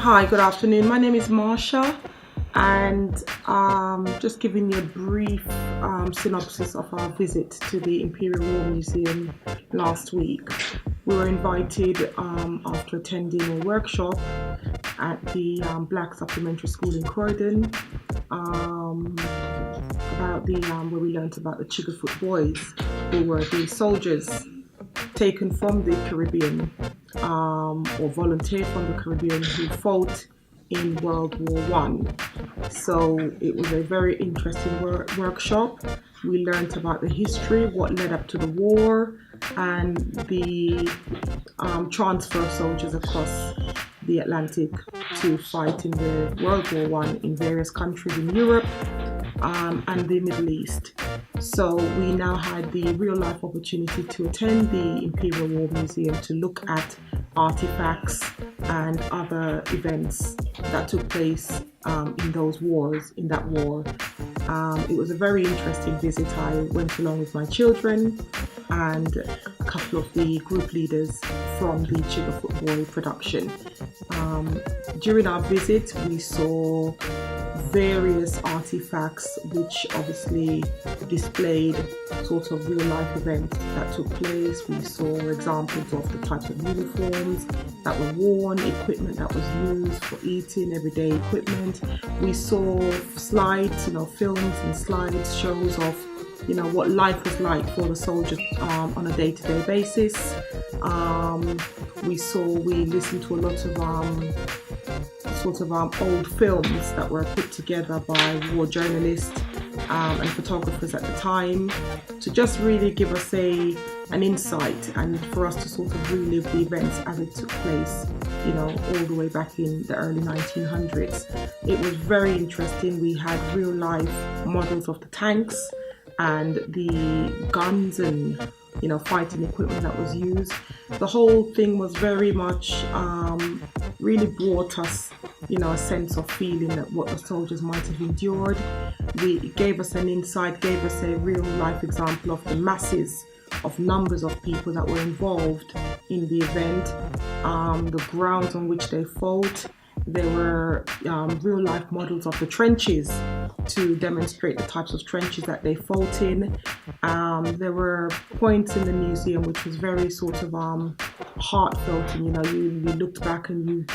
Hi, good afternoon. My name is Marsha, and just giving you a brief synopsis of our visit to the Imperial War Museum last week. We were invited after attending a workshop at the Black Supplementary School in Croydon about where we learnt about the Chigger boys, who were the soldiers taken from the Caribbean or volunteered from the Caribbean who fought in World War I. So it was a very interesting workshop. We learned about the history, what led up to the war, and the transfer of soldiers across the Atlantic to fight in the World War I in various countries in Europe and the Middle East. So we now had the real life opportunity to attend the Imperial War Museum to look at artifacts and other events that took place in that war. It was a very interesting visit. I went along with my children and a couple of the group leaders from the Chigger Football production. During our visit, we saw various artifacts which obviously displayed sort of real life events that took place. We saw examples of the types of uniforms that were worn, equipment that was used for eating, everyday equipment. We saw slides, films and slides, shows of what life was like for the soldiers on a day-to-day basis. We listened to a lot of old films that were put together by war journalists and photographers at the time to just really give us an insight and for us to sort of relive the events as it took place, all the way back in the early 1900s. It was very interesting. We had real life models of the tanks and the guns and fighting equipment that was used. The whole thing was very much really brought us a sense of feeling that what the soldiers might have endured. It gave us an insight, gave us a real life example of the masses of numbers of people that were involved in the event, the grounds on which they fought. There were real life models of the trenches to demonstrate the types of trenches that they fought in. There were points in the museum which was very sort of heartfelt, and you looked back and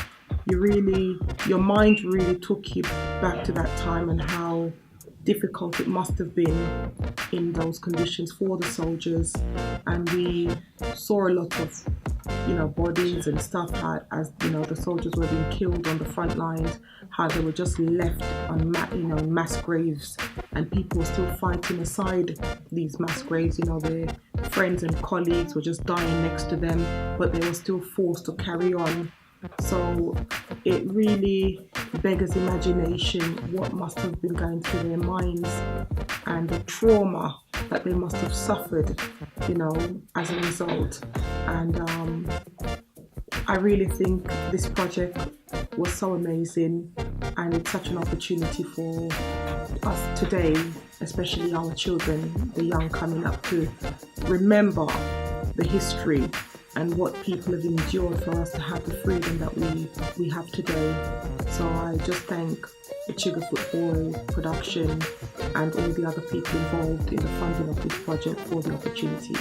your mind really took you back to that time and how difficult it must have been in those conditions for the soldiers. And we saw a lot of bodies and stuff, as the soldiers were being killed on the front lines, how they were just left on mass graves, and people were still fighting aside these mass graves. Their friends and colleagues were just dying next to them, but they were still forced to carry on. So it really beggars imagination what must have been going through their minds and the trauma that they must have suffered, as a result. And I really think this project was so amazing, and it's such an opportunity for us today, especially our children, the young coming up, to remember the history and what people have endured for us to have the freedom that we have today. So I just thank the Chigger Football production and all the other people involved in the funding of this project for the opportunity.